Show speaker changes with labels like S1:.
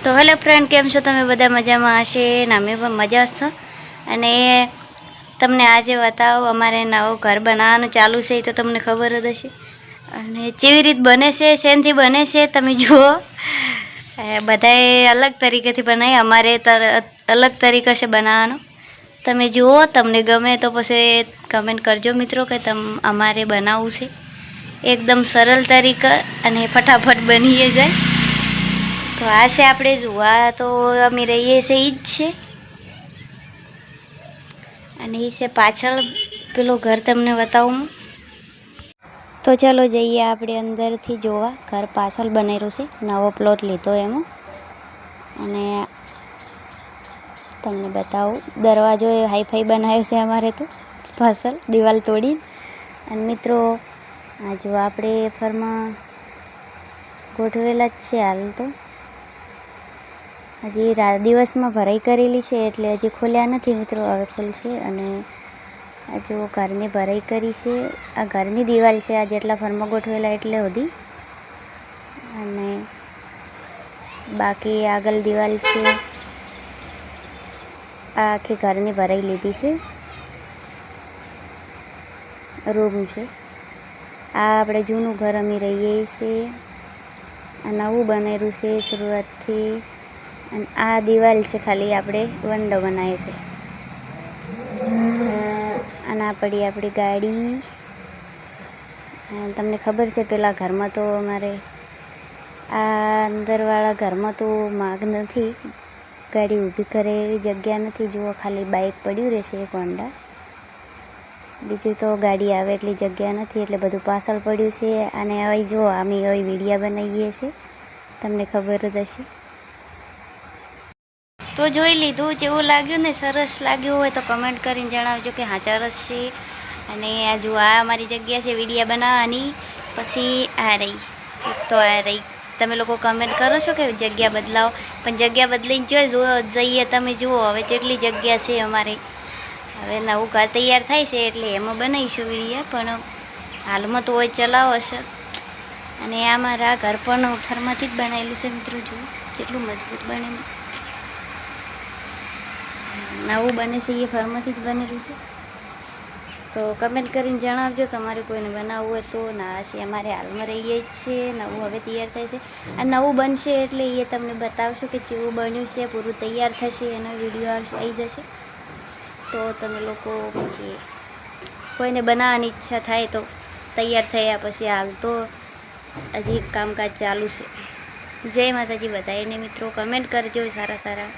S1: તો hello friend, કેમ છો તમે? બધા મજામાં હશે ને? અમે પણ મજા છો. અને તમને આજે બતાવો, અમારે નવું ઘર બનાવવાનું ચાલુ છે, તો તમને ખબર જ હશે. અને કેવી રીત બને છે, શેનથી બને છે તમે જુઓ. બધાએ અલગ તરીકેથી બનાવી, અમારે અલગ તરીકે છે બનાવવાનો. તમે જુઓ, તમને ગમે તો પછી કમેન્ટ કરજો મિત્રો કે અમારે બનાવવું છે. એકદમ સરળ તરીકે અને ફટાફટ બની જાય. તો આ છે આપણે જોવા તો અમે રહીએ છીએ એ જ છે. અને એ છે પાછળ પેલું ઘર તમને બતાવું. તો ચાલો જઈએ આપણે અંદરથી જોવા. ઘર પાછળ બનેલું છે, નવો પ્લોટ લીધો એમાં. અને તમને બતાવું, દરવાજો એ હાઈફાઈ બનાવ્યો છે અમારે તો પાછળ દિવાલ તોડી. અને મિત્રો આ જો આપણે ફરમાં ગોઠવેલા જ છે હાલ તો. હજી દિવસમાં ભરાઈ કરેલી છે એટલે હજી ખોલ્યા નથી મિત્રો, હવે ખુલશે. અને આ જો ઘરની ભરાઈ કરી છે, આ ઘરની દિવાલ છે, આ જેટલા ફરમાં ગોઠવેલા એટલે સુધી. અને બાકી આગળ દિવાલ છે, આ આખી ઘરની ભરાઈ લીધી છે. રૂમ છે આ, આપણે જૂનું ઘર અમે રહીએ છીએ. આ નવું બનેલું છે શરૂઆતથી. અને આ દિવાલ છે, ખાલી આપણે વંડો બનાવ્યો છે. અને આ પડી આપણી ગાડી. તમને ખબર છે પેલા ઘરમાં તો અમારે આ અંદરવાળા ઘરમાં તો માગ નથી, ગાડી ઊભી કરે એવી જગ્યા નથી. જુઓ, ખાલી બાઇક પડ્યું રહેશે એક હોન્ડા, બીજું તો ગાડી આવે એટલી જગ્યા નથી, એટલે બધું પાછળ પડ્યું છે. અને હવે જો અમે હવે વિડીયા બનાવીએ છીએ, તમને ખબર જ હશે. તો જોઈ લીધું, જેવું લાગ્યું ને સરસ લાગ્યું હોય તો કમેન્ટ કરીને જણાવજો કે હા સરસ છે. અને આ જો આ અમારી જગ્યા છે વિડીયા બનાવવાની. પછી આ રહી, તો આ રહી. તમે લોકો કમેન્ટ કરો છો કે જગ્યા બદલાવો, પણ જગ્યા બદલીને જઈએ તમે જુઓ હવે કેટલી જગ્યા છે અમારે. હવે નવું ઘર તૈયાર થાય છે એટલે એમાં બનાવીશું વિડીયા, પણ હાલમાં તો હોય ચલાવો હશે. અને આ મારા ઘર પણ ફરમાંથી જ બનાવેલું છે મિત્રો, જુઓ જેટલું મજબૂત બને. નવું બને છે એ ફરમાંથી જ બનેલું છે. તો કમેન્ટ કરીને જણાવજો તમારે કોઈને બનાવવું હોય તો. ના છે અમારે હાલમાં રહીએ જ છે, નવું હવે તૈયાર થાય છે. આ નવું બનશે એટલે એ તમને બતાવશો કે જેવું બન્યું છે, પૂરું તૈયાર થશે એનો વિડીયો આવી જશે. તો તમે લોકો કે કોઈને બનાવવાની ઈચ્છા થાય તો તૈયાર થયા પછી. હાલ તો હજી કામકાજ ચાલુ છે. જય માતાજી બધાને મિત્રો, કમેન્ટ કરજો સારા સારા.